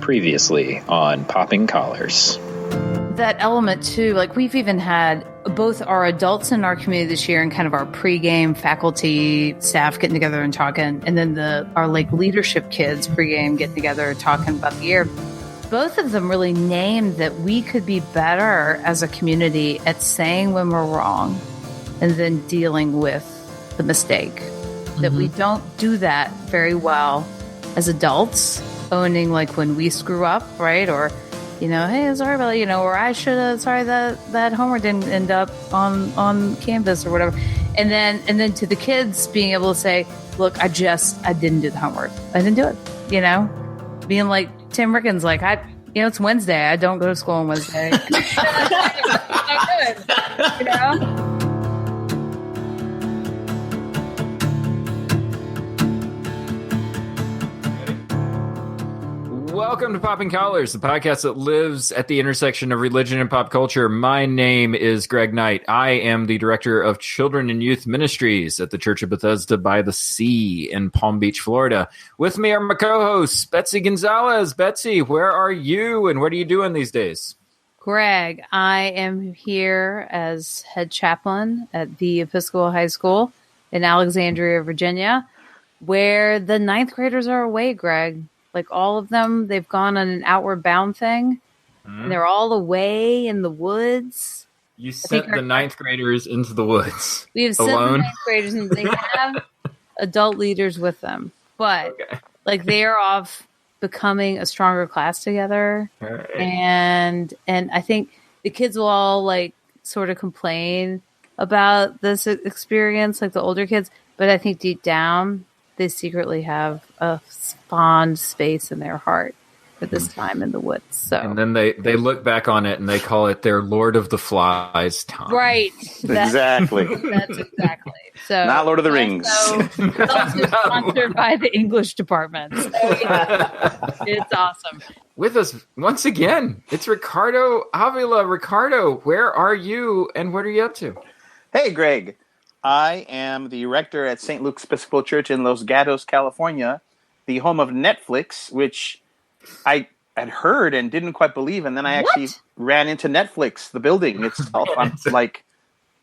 Previously on Popping Collars. That element too, like we've even had both our adults in our community this year and kind of our pregame faculty staff getting together and talking, and then our like leadership kids pregame getting together and talking about the year. Both of them really named that we could be better as a community at saying when we're wrong and then dealing with the mistake. Mm-hmm. That we don't do that very well as adults, owning like when we screw up, right? Or, you know, hey, sorry about it, or I should have, sorry that homework didn't end up on Canvas or whatever. And then to the kids being able to say, look, I didn't do the homework. I didn't do it, being like Tim Rickens, like, it's Wednesday. I don't go to school on Wednesday. It's not good, Welcome to Popping Collars, the podcast that lives at the intersection of religion and pop culture. My name is Greg Knight. I am the director of Children and Youth Ministries at the Church of Bethesda by the Sea in Palm Beach, Florida. With me are my co-hosts, Betsy Gonzalez. Betsy, where are you and what are you doing these days? Greg, I am here as head chaplain at the Episcopal High School in Alexandria, Virginia, where the ninth graders are away, Greg. Like all of them, they've gone on an outward bound thing, and they're all away in the woods. You sent the ninth graders into the woods. We have sent the ninth graders, and they have adult leaders with them. But like they are off becoming a stronger class together, right. and I think the kids will all like sort of complain about this experience, like the older kids. But I think deep down, they secretly have a fond space in their heart for this time in the woods. So, and then they look back on it and they call it their Lord of the Flies time. Right. Exactly. That's exactly. So not Lord of the Rings. Also sponsored by the English department. So, it's awesome. With us once again, it's Ricardo Avila. Ricardo, where are you and what are you up to? Hey, Greg. I am the rector at St. Luke's Episcopal Church in Los Gatos, California, the home of Netflix, which I had heard and didn't quite believe, and then I actually ran into Netflix, the building itself.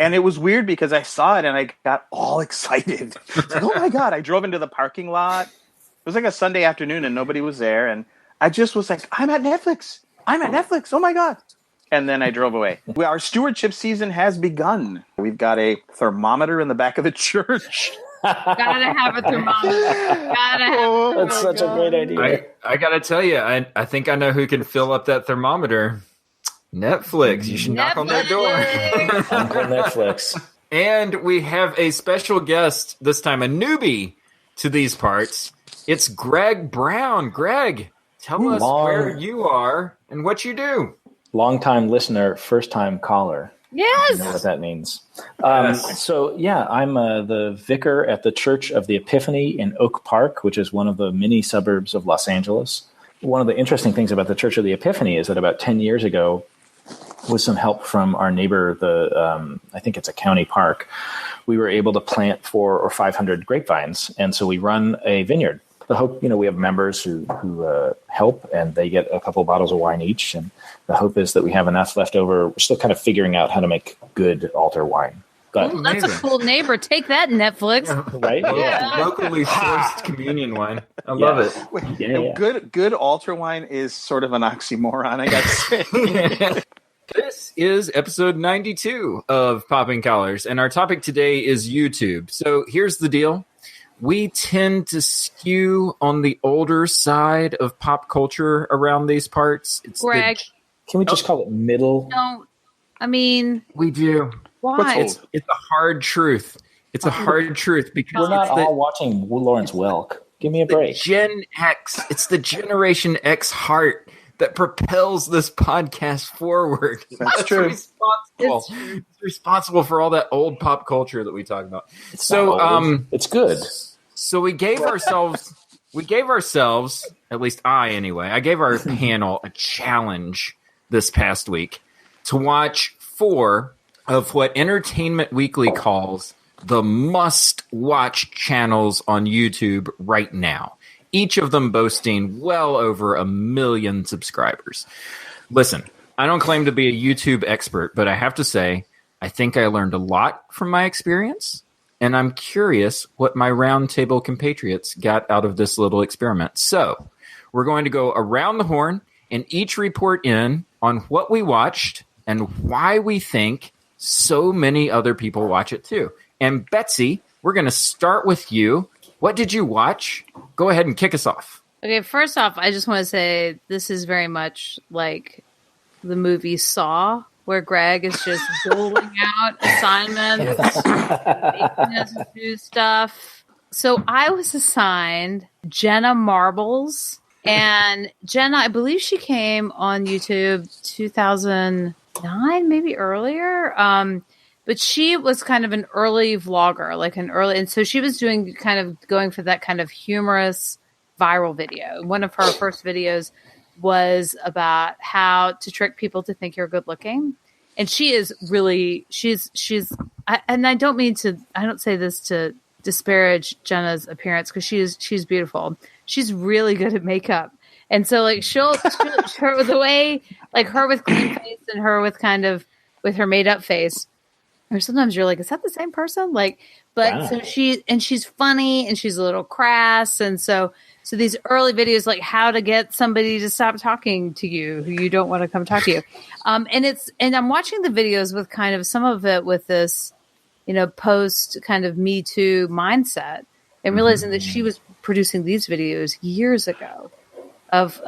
And it was weird because I saw it and I got all excited. It's like, oh my God, I drove into the parking lot. It was like a Sunday afternoon and nobody was there, and I just was like, I'm at Netflix. Oh my God. And then I drove away. Our stewardship season has begun. We've got a thermometer in the back of the church. Gotta have a thermometer. That's such a great idea. I gotta tell you, I think I know who can fill up that thermometer. Netflix. You should knock on that door. Uncle Netflix. And we have a special guest, this time a newbie to these parts. It's Greg Brown. Greg, tell us where you are and what you do. Long-time listener, first-time caller. Yes. You know what that means. Yes. So, I'm the vicar at the Church of the Epiphany in Oak Park, which is one of the mini suburbs of Los Angeles. One of the interesting things about the Church of the Epiphany is that about 10 years ago, with some help from our neighbor, I think it's a county park, we were able to plant 400 or 500 grapevines. And so we run a vineyard. The hope, we have members who help, and they get a couple bottles of wine each. And the hope is that we have enough left over. We're still kind of figuring out how to make good altar wine. But that's a cool neighbor. Take that, Netflix. Right? Yeah. Locally sourced communion wine. I love it. Yeah. Good altar wine is sort of an oxymoron, I got to say. This is episode 92 of Popping Collars, and our topic today is YouTube. So here's the deal. We tend to skew on the older side of pop culture around these parts. Greg. Can we just call it middle? No. I mean... We do. Why? It's a hard truth. It's a hard truth because we're not all watching Lawrence Welk. Give me a break. Gen X. It's the Generation X heart that propels this podcast forward. That's true. It's responsible for all that old pop culture that we talk about. It's good. So we gave ourselves, at least I gave our panel a challenge this past week to watch 4 of what Entertainment Weekly calls the must-watch channels on YouTube right now. each of them boasting well over 1 million subscribers. Listen, I don't claim to be a YouTube expert, but I have to say, I think I learned a lot from my experience, and I'm curious what my roundtable compatriots got out of this little experiment. So we're going to go around the horn and each report in on what we watched and why we think so many other people watch it too. And Betsy, we're going to start with you. What did you watch? Go ahead and kick us off. Okay, first off, I just want to say this is very much like the movie Saw, where Greg is just doling out assignments, making us do stuff. So I was assigned Jenna Marbles. And Jenna, I believe she came on YouTube 2009, maybe earlier. But she was kind of an early vlogger, and so she was going for that kind of humorous viral video. One of her first videos was about how to trick people to think you're good looking. And she is really, and I don't say this to disparage Jenna's appearance, because she's beautiful. She's really good at makeup. And so like she'll the way, like her with clean face and her with with her made up face, or sometimes you're like, is that the same person? Like, but wow. So she's funny and she's a little crass. And so these early videos, like how to get somebody to stop talking to you who you don't want to come talk to you. And I'm watching the videos with kind of some of it with this, post kind of Me Too mindset, and realizing that she was producing these videos years ago of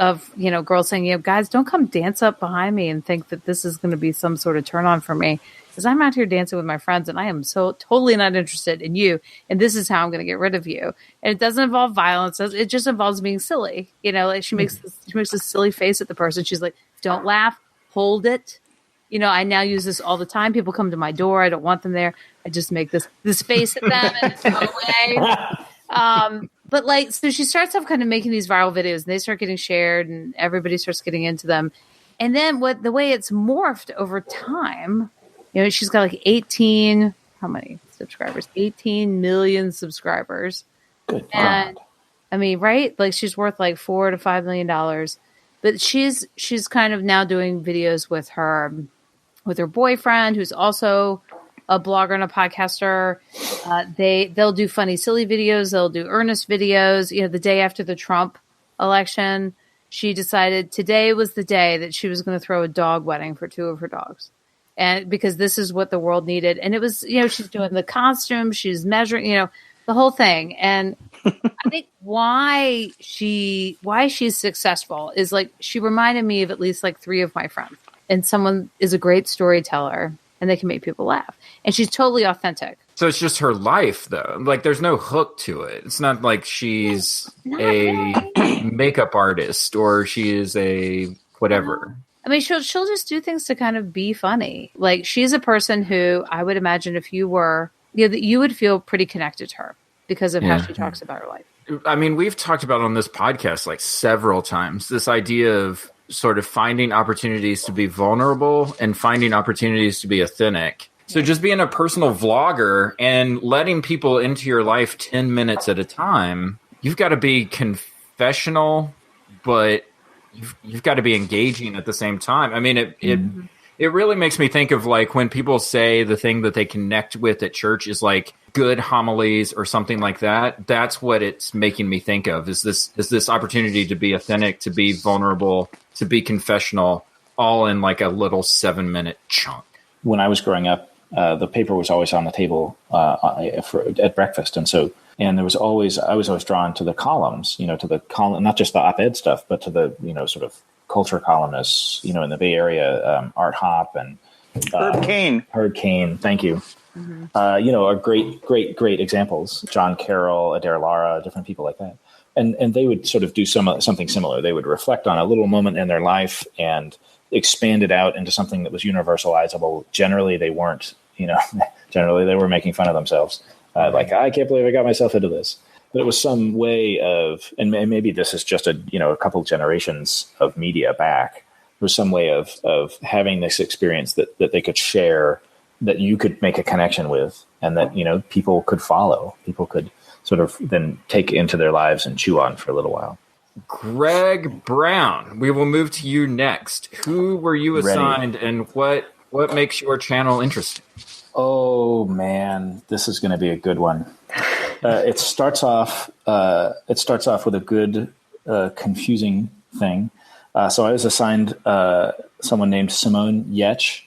girls saying, guys, don't come dance up behind me and think that this is going to be some sort of turn on for me, because I'm out here dancing with my friends and I am so totally not interested in you. And this is how I'm going to get rid of you. And it doesn't involve violence. It just involves being silly. Like she makes this silly face at the person. She's like, don't laugh, hold it. I now use this all the time. People come to my door. I don't want them there. I just make this face at them and it's go away. But so she starts off kind of making these viral videos and they start getting shared and everybody starts getting into them. And then the way it's morphed over time, she's got like 18 million subscribers. Good and God. I mean, right? Like she's worth like $4 to $5 million. But she's kind of now doing videos with her boyfriend, who's also a blogger and a podcaster. They'll do funny, silly videos. They'll do earnest videos. The day after the Trump election, she decided today was the day that she was going to throw a dog wedding for 2 of her dogs. And because this is what the world needed. And it was, she's doing the costume, she's measuring, the whole thing. And I think why she's successful is like, she reminded me of at least like 3 of my friends. And someone is a great storyteller and they can make people laugh. And she's totally authentic. So it's just her life, though. Like, there's no hook to it. It's not like she's a makeup artist or she is a whatever. I mean, she'll just do things to kind of be funny. Like, she's a person who I would imagine if you were, that you would feel pretty connected to her because of how she talks about her life. I mean, we've talked about on this podcast like several times this idea of sort of finding opportunities to be vulnerable and finding opportunities to be authentic. So just being a personal vlogger and letting people into your life 10 minutes at a time, you've got to be confessional, but you've got to be engaging at the same time. I mean, it really makes me think of like when people say the thing that they connect with at church is like good homilies or something like that. That's what it's making me think of is this opportunity to be authentic, to be vulnerable, to be confessional, all in like a little 7-minute chunk. When I was growing up, the paper was always on the table at breakfast. And I was always drawn to the columns, to the column, not just the op-ed stuff, but to the, sort of culture columnists, in the Bay Area, Art Hop and Herb Caen. Thank you. Mm-hmm. Are great examples. John Carroll, Adair Lara, different people like that. And they would sort of do something similar. They would reflect on a little moment in their life and expand it out into something that was universalizable. Generally, they weren't, generally they were making fun of themselves. Like, I can't believe I got myself into this. But it was some way of, and maybe this is just a couple generations of media back. It was some way of having this experience that they could share, that you could make a connection with, and that, people could follow. People could sort of then take into their lives and chew on for a little while. Greg Brown, we will move to you next. Who were you assigned, and what makes your channel interesting? Oh man, this is going to be a good one. It starts off with a good, confusing thing. So I was assigned someone named Simone Giertz,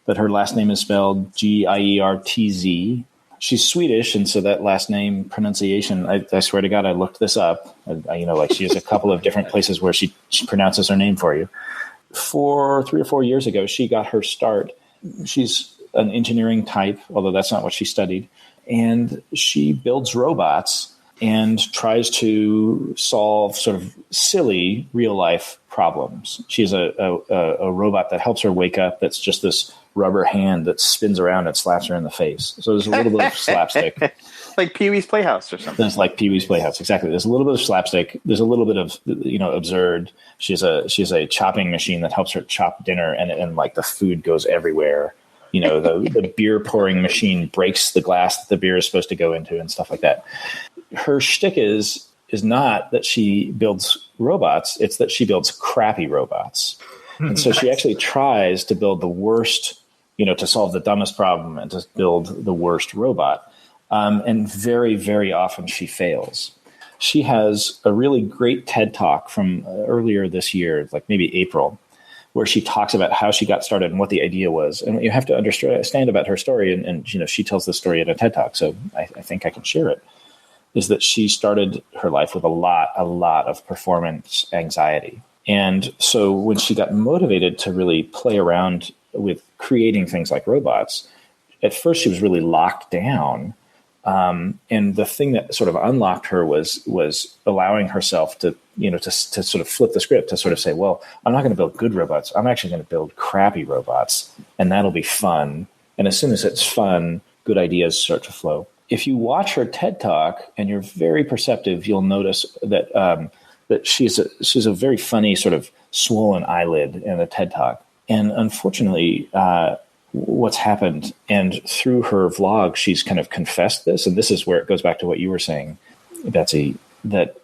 but her last name is spelled Giertz. She's Swedish, and so that last name pronunciation, I swear to God, I looked this up. She has a couple of different places where she pronounces her name for you. 3 or 4 years ago, she got her start. She's an engineering type, although that's not what she studied. And she builds robots and tries to solve sort of silly real-life problems. She has a robot that helps her wake up that's just this rubber hand that spins around and slaps her in the face. So there's a little bit of slapstick. Like Pee-wee's Playhouse or something. There's like Pee-wee's Playhouse, exactly. There's a little bit of slapstick. There's a little bit of, absurd. She has a chopping machine that helps her chop dinner, and like the food goes everywhere. The beer pouring machine breaks the glass that the beer is supposed to go into and stuff like that. Her shtick is not that she builds robots, it's that she builds crappy robots. And so she actually tries to build the worst, to solve the dumbest problem and to build the worst robot. And very, very often she fails. She has a really great TED Talk from earlier this year, like maybe April, where she talks about how she got started and what the idea was. And you have to understand about her story, and she tells the story at a TED Talk, so I think I can share it, is that she started her life with a lot of performance anxiety. And so when she got motivated to really play around with creating things like robots, at first she was really locked down. And the thing that sort of unlocked her was allowing herself to sort of flip the script, to sort of say, well, I'm not going to build good robots. I'm actually going to build crappy robots, and that'll be fun. And as soon as it's fun, good ideas start to flow. If you watch her TED Talk and you're very perceptive, you'll notice that she's a very funny sort of swollen eyelid in a TED Talk. And unfortunately, what's happened, and through her vlog, she's kind of confessed this, and this is where it goes back to what you were saying, Betsy, that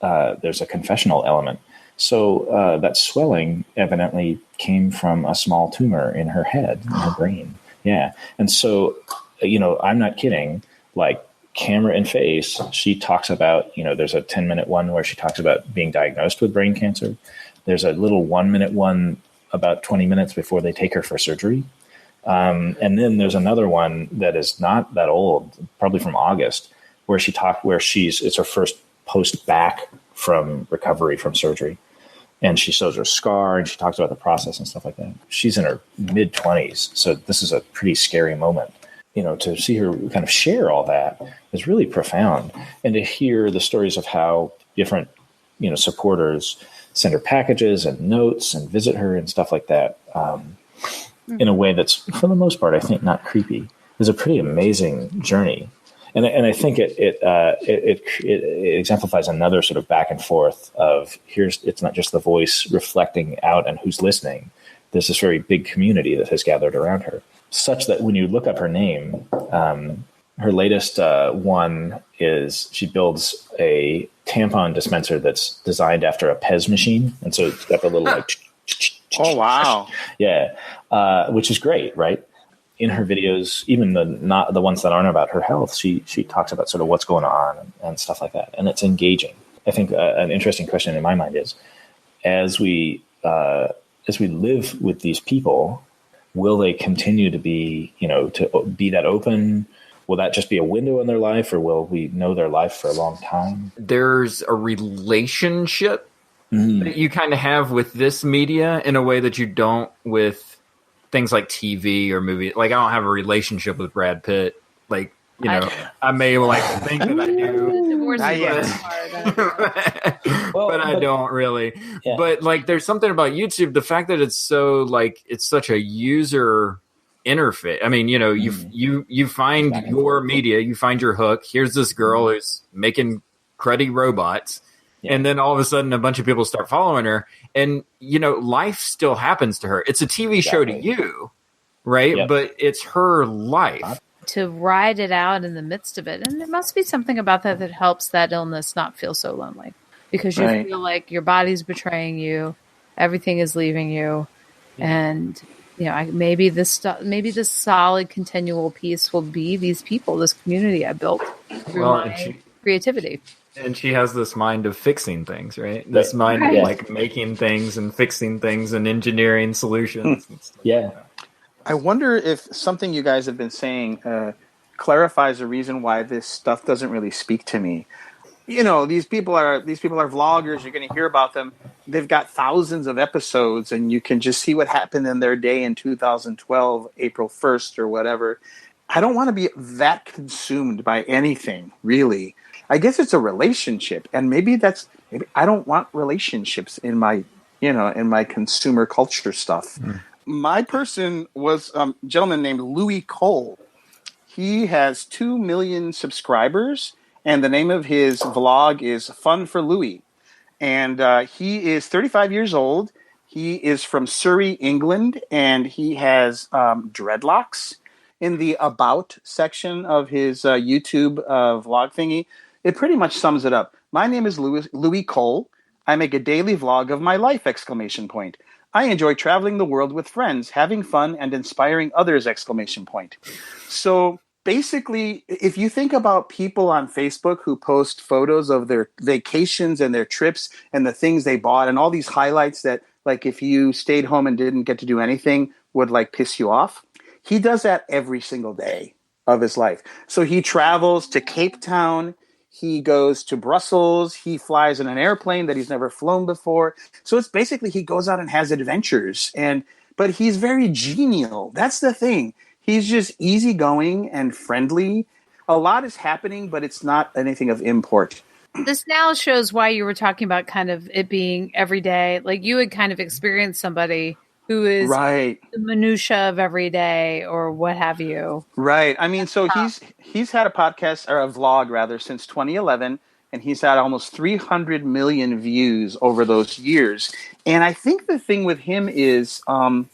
there's a confessional element. So that swelling evidently came from a small tumor in her head, in her brain. Yeah. And so, I'm not kidding, like camera in face, she talks about, there's a 10-minute one where she talks about being diagnosed with brain cancer. There's a little 1-minute one about 20 minutes before they take her for surgery. And then there's another one that is not that old, probably from August, where it's her first post back from recovery from surgery. And she shows her scar and she talks about the process and stuff like that. She's in her mid-20s. So this is a pretty scary moment. To see her kind of share all that is really profound. And to hear the stories of how different, supporters send her packages and notes and visit her and stuff like that, in a way that's, for the most part, I think, not creepy. It's a pretty amazing journey. And I think it exemplifies another sort of back and forth of it's not just the voice reflecting out and who's listening. There's this very big community that has gathered around her, such that when you look up her name, her latest one is she builds a tampon dispenser that's designed after a Pez machine. And so it's got the little like... Oh, wow. Yeah. Which is great, right? In her videos, even the ones that aren't about her health, she talks about sort of what's going on and stuff like that. And it's engaging. I think an interesting question in my mind is, as we live with these people, will they continue to be, to be that open? Will that just be a window in their life, or will we know their life for a long time? There's a relationship that you kind of have with this media in a way that you don't with things like TV or movie. Like, I don't have a relationship with Brad Pitt. Like, I may think that I do. But I don't really. Yeah. But there's something about YouTube, the fact that it's so it's such a user interface. I mean, you find your media, you find your hook. Here's this girl who's making cruddy robots. Yeah. And then all of a sudden a bunch of people start following her, and life still happens to her. It's a TV show to you, right? Yep. But it's her life. to ride it out in the midst of it. And there must be something about that that helps that illness not feel so lonely, because you feel like your body's betraying you, everything is leaving you, and maybe this solid continual piece will be these people, this community I built through my creativity. And she has this mind of fixing things, right? This mind of like making things and fixing things and engineering solutions. Yeah. I wonder if something you guys have been saying clarifies the reason why this stuff doesn't really speak to me. These people are vloggers. You're going to hear about them. They've got thousands of episodes, and you can just see what happened in their day in 2012, April 1st or whatever. I don't want to be that consumed by anything, really. I guess it's a relationship, and maybe I don't want relationships in my consumer culture stuff. My person was a gentleman named Louis Cole. He has 2 million subscribers, and the name of his vlog is Fun for Louis. And he is 35 years old. He is from Surrey, England, and he has dreadlocks. In the About section of his YouTube vlog thingy, it pretty much sums it up. My name is Louis Cole. I make a daily vlog of my life, ! I enjoy traveling the world with friends, having fun, and inspiring others, ! So basically, if you think about people on Facebook who post photos of their vacations and their trips and the things they bought and all these highlights that, like, if you stayed home and didn't get to do anything, would like piss you off. He does that every single day of his life. So he travels to Cape Town. He goes to Brussels. He flies in an airplane that he's never flown before. So it's basically he goes out and has adventures. But he's very genial. That's the thing. He's just easygoing and friendly. A lot is happening, but it's not anything of import. This now shows why you were talking about kind of it being every day. Like you had kind of experienced somebody who is the minutia of every day or what have you. Right. I mean, so he's had a podcast or a vlog rather since 2011, and he's had almost 300 million views over those years. And I think the thing with him is, I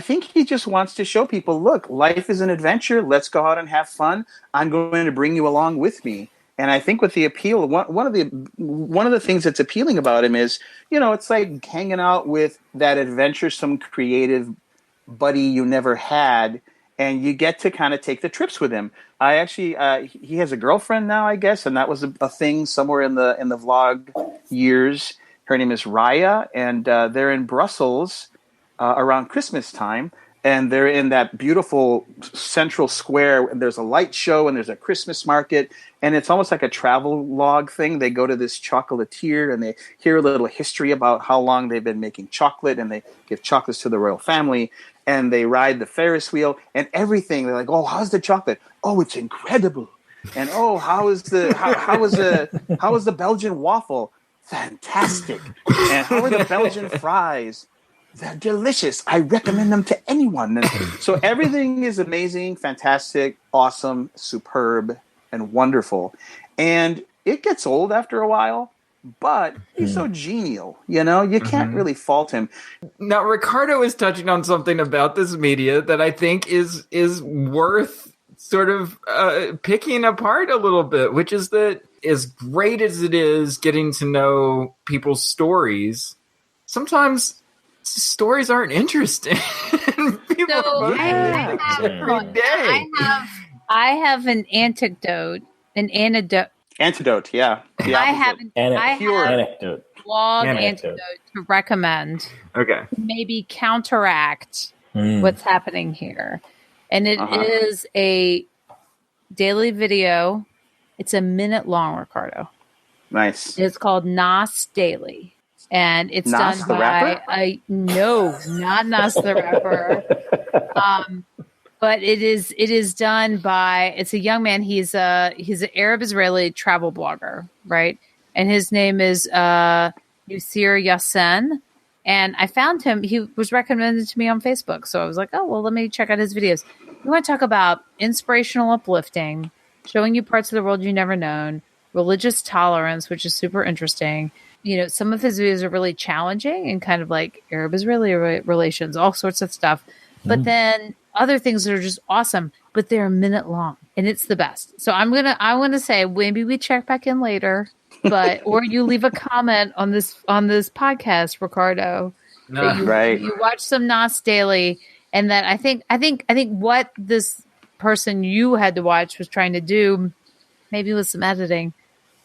think he just wants to show people, look, life is an adventure. Let's go out and have fun. I'm going to bring you along with me. And I think with the appeal, one of the things that's appealing about him is, it's like hanging out with that adventuresome, creative buddy you never had, and you get to kind of take the trips with him. I actually, he has a girlfriend now, I guess, and that was a thing somewhere in the vlog years. Her name is Raya, and they're in Brussels around Christmas time. And they're in that beautiful central square, and there's a light show, and there's a Christmas market, and it's almost like a travel log thing. They go to this chocolatier, and they hear a little history about how long they've been making chocolate, and they give chocolates to the royal family, and they ride the Ferris wheel, and everything. They're like, oh, how's the chocolate? Oh, it's incredible. And oh, how is the Belgian waffle? Fantastic. And how are the Belgian fries? They're delicious. I recommend them to anyone. And so everything is amazing, fantastic, awesome, superb, and wonderful. And it gets old after a while, but he's so genial, you can't really fault him. Now, Ricardo is touching on something about this media that I think is worth sort of picking apart a little bit, which is that as great as it is getting to know people's stories, sometimes stories aren't interesting. People every day. I have an anecdote. Antidote, yeah. I have anecdote. Blog antidote to recommend. Okay. Maybe counteract what's happening here. And it is a daily video. It's a minute long, Ricardo. Nice. It's called Nas Daily. And it's Nas done the by rapper? No, not Nas the rapper. But it is done by, it's a young man. He's an Arab Israeli travel blogger, right? And his name is Yusir Yassen. And I found him. He was recommended to me on Facebook. So I was like, oh, well, let me check out his videos. We want to talk about inspirational uplifting, showing you parts of the world you've never known, religious tolerance, which is super interesting. Some of his videos are really challenging and kind of like Arab-Israeli relations, all sorts of stuff. But then other things that are just awesome, but they're a minute long and it's the best. So I want to say maybe we check back in later, but or you leave a comment on this podcast, Ricardo. That you watch some Nos Daily, and that I think what this person you had to watch was trying to do, maybe with some editing,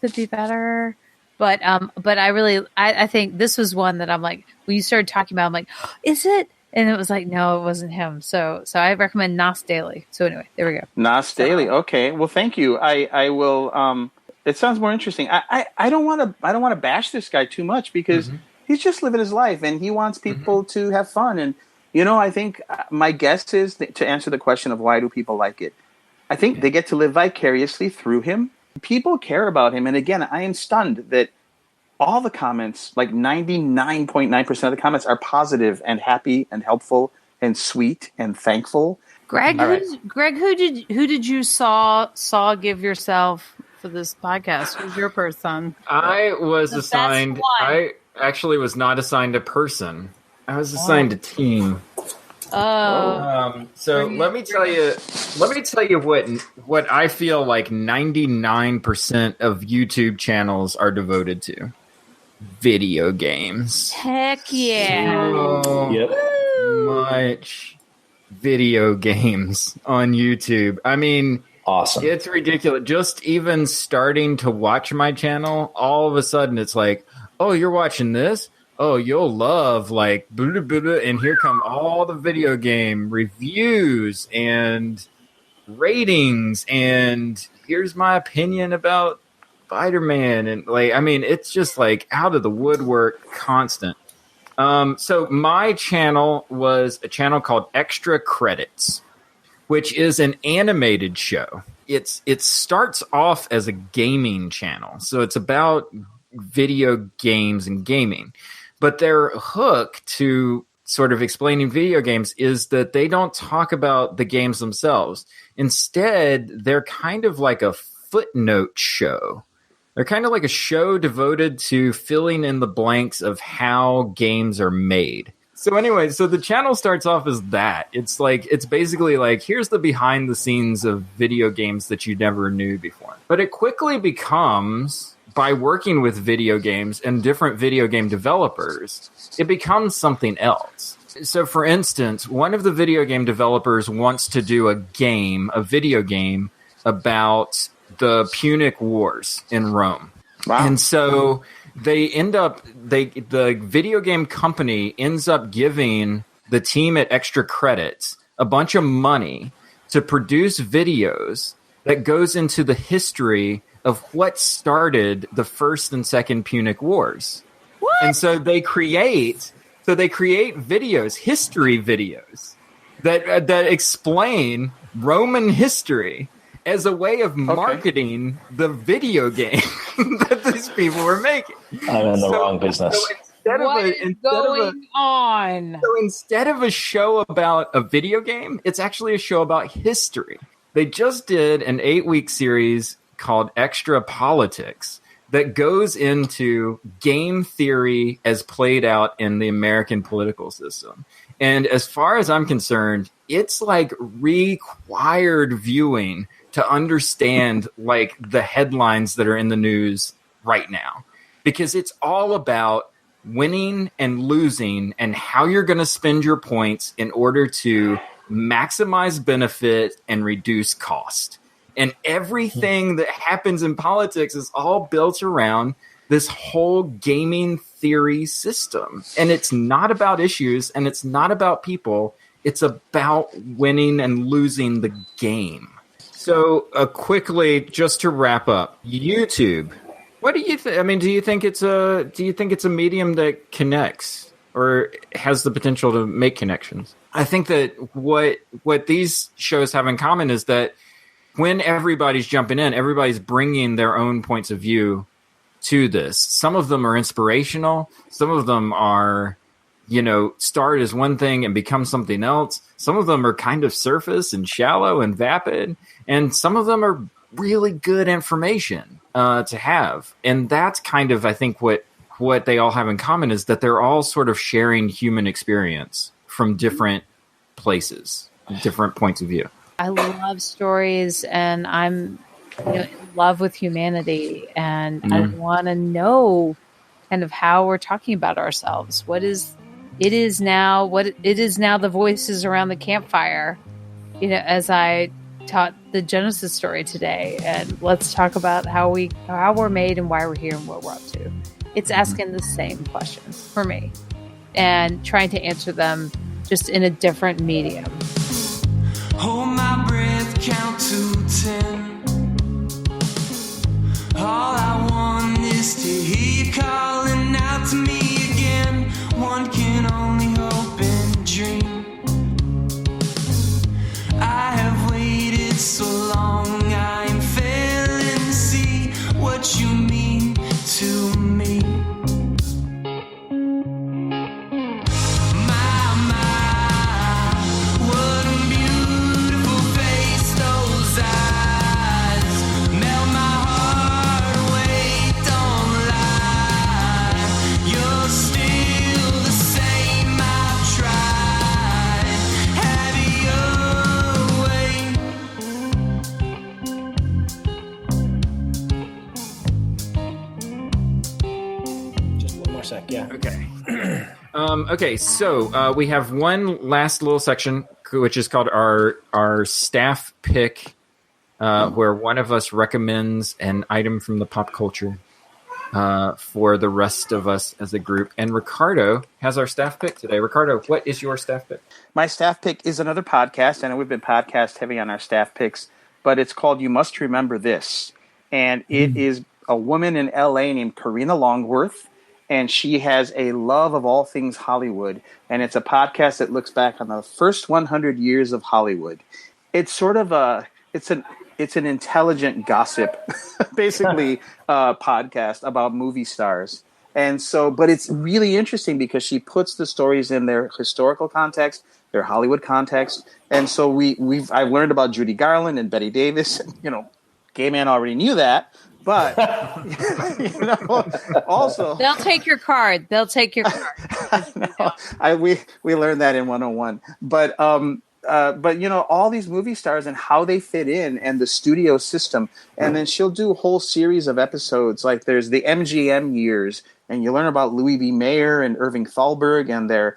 could be better. But I think this was one that I'm like, when you started talking about, I'm like, is it? And it was like, no, it wasn't him. So I recommend Nos Daily. So anyway, there we go. Nos Daily. Okay. Well, thank you. I will. It sounds more interesting. I don't want to bash this guy too much because he's just living his life and he wants people to have fun. And I think my guess is to answer the question of why do people like it. I think they get to live vicariously through him. People care about him. And again, I am stunned that all the comments, like 99.9% of the comments, are positive and happy and helpful and sweet and thankful. Greg, who did you saw give yourself for this podcast? Who's your person? I was assigned. I actually was not assigned a person. I was assigned a team. So let me tell you what I feel like 99% of YouTube channels are devoted to. Video games. Heck yeah. So much video games on YouTube. I mean, awesome. It's ridiculous. Just even starting to watch my channel, all of a sudden it's like, oh, you're watching this? Oh, you'll love like blah, blah, blah, and here come all the video game reviews and ratings, and here's my opinion about Spider-Man, and it's just like out of the woodwork, constant. So my channel was a channel called Extra Credits, which is an animated show. It starts off as a gaming channel, so it's about video games and gaming. But their hook to sort of explaining video games is that they don't talk about the games themselves. Instead, they're kind of like a footnote show. They're kind of like a show devoted to filling in the blanks of how games are made. So anyway, so the channel starts off as that. It's basically like, here's the behind the scenes of video games that you never knew before. But it quickly becomes, by working with video games and different video game developers, it becomes something else. So for instance, one of the video game developers wants to do a video game about the Punic Wars in Rome. Wow. And so the video game company ends up giving the team at Extra Credits a bunch of money to produce videos that goes into the history of what started the First and Second Punic Wars. What? And so they create videos, history videos that explain Roman history as a way of marketing the video game that these people were making. I'm in the wrong business. What is going on? So instead of a show about a video game, it's actually a show about history. They just did an 8-week series called Extra Politics that goes into game theory as played out in the American political system. And as far as I'm concerned, it's like required viewing to understand like the headlines that are in the news right now, because it's all about winning and losing and how you're going to spend your points in order to maximize benefit and reduce cost. And everything that happens in politics is all built around this whole gaming theory system. And it's not about issues and it's not about people. It's about winning and losing the game. So quickly, just to wrap up, YouTube. What do you think? I mean, do you think it's a medium that connects or has the potential to make connections? I think that what these shows have in common is that when everybody's jumping in, everybody's bringing their own points of view to this. Some of them are inspirational. Some of them are, start as one thing and become something else. Some of them are kind of surface and shallow and vapid. And some of them are really good information to have. And that's kind of, I think, what they all have in common is that they're all sort of sharing human experience from different places. different points of view. I love stories, and I'm in love with humanity, and I want to know kind of how we're talking about ourselves. It is now the voices around the campfire, as I taught the Genesis story today, and let's talk about how we're made and why we're here and what we're up to. It's asking the same questions for me and trying to answer them just in a different medium. Hold my breath, count to 10. All I want is to hear you calling out to me again. One can only hope and dream. I have waited so long, I am failing to see what you mean to me. Yeah. Okay. Okay, so we have one last little section, which is called our staff pick, where one of us recommends an item from the pop culture for the rest of us as a group. And Ricardo has our staff pick today. Ricardo, what is your staff pick? My staff pick is another podcast. I know we've been podcast heavy on our staff picks, but it's called You Must Remember This. And it is a woman in LA named Karina Longworth. And she has a love of all things Hollywood. And it's a podcast that looks back on the first 100 years of Hollywood. It's sort of it's an intelligent gossip, basically, podcast about movie stars. And so, but it's really interesting because she puts the stories in their historical context, their Hollywood context. And so I've learned about Judy Garland and Bette Davis. Gay man already knew that. But also they'll take your card. We learned that in 101. But all these movie stars and how they fit in, and the studio system. And then she'll do a whole series of episodes. Like there's the MGM years, and you learn about Louis B. Mayer and Irving Thalberg and their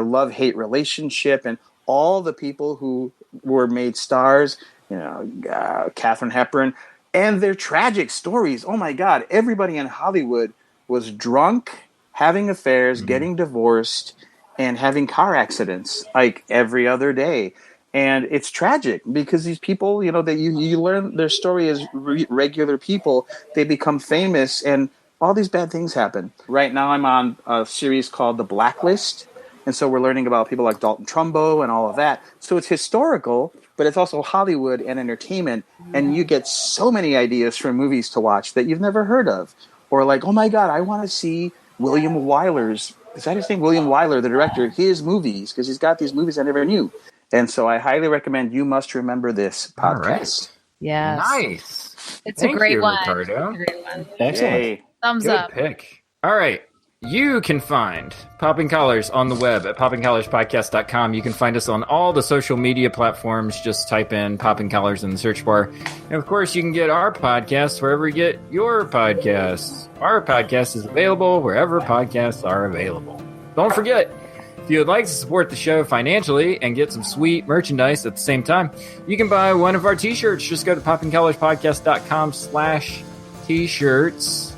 love-hate relationship, and all the people who were made stars. Katharine Hepburn. And their tragic stories. Oh, my God. Everybody in Hollywood was drunk, having affairs, getting divorced, and having car accidents like every other day. And it's tragic because these people, that you learn their story as regular people. They become famous, and all these bad things happen. Right now I'm on a series called The Blacklist. And so we're learning about people like Dalton Trumbo and all of that. So it's historical, but it's also Hollywood and entertainment. And you get so many ideas for movies to watch that you've never heard of. Or like, oh my God, I want to see William Wyler's, is that his name? William Wyler, the director, his movies, because he's got these movies I never knew. And so I highly recommend You Must Remember This podcast. All right. Yes. Nice. It's Thank a great you, one. Ricardo. It's a great one. Excellent. Yay. Thumbs Good up. pick. All right. You can find Popping Collars on the web at poppingcollarspodcast.com. You can find us on all the social media platforms. Just type in Popping Collars in the search bar. And, of course, you can get our podcast wherever you get your podcasts. Our podcast is available wherever podcasts are available. Don't forget, if you would like to support the show financially and get some sweet merchandise at the same time, you can buy one of our t-shirts. Just go to poppingcollarspodcast.com/t-shirts.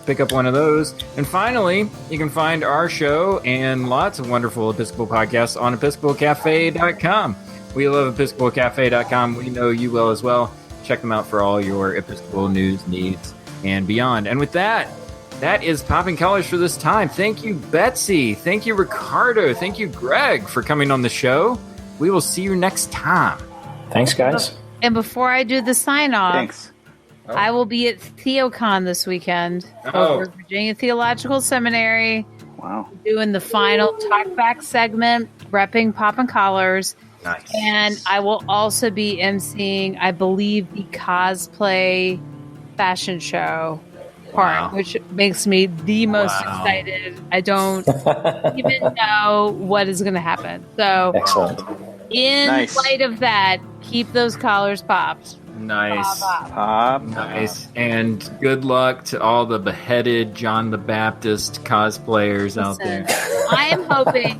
Pick up one of those. And finally, you can find our show and lots of wonderful Episcopal podcasts on episcopalcafe.com. We love episcopalcafe.com. We know you will as well. Check them out for all your Episcopal news, needs, and beyond. And with that, that is Popping Collars for this time. Thank you, Betsy. Thank you, Ricardo. Thank you, Greg, for coming on the show. We will see you next time. Thanks, guys. And before I do the sign-off, Thanks. I will be at TheoCon this weekend over at Virginia Theological Seminary. Wow. Doing the final talkback segment, repping Poppin' Collars. Nice. And I will also be emceeing, I believe, the cosplay fashion show part, which makes me the most excited. I don't even know what is going to happen. So Excellent. In Nice. light of that, keep those collars popped. Nice. Pop. Nice. And good luck to all the beheaded John the Baptist cosplayers out Listen, there. I am hoping,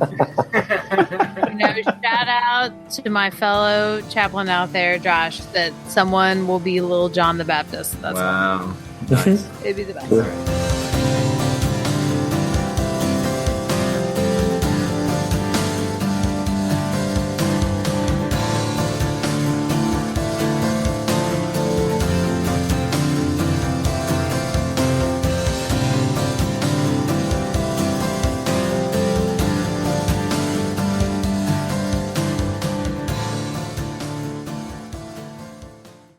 shout out to my fellow chaplain out there, Josh, that someone will be little John the Baptist. That's Wow. Nice. it'd be the best.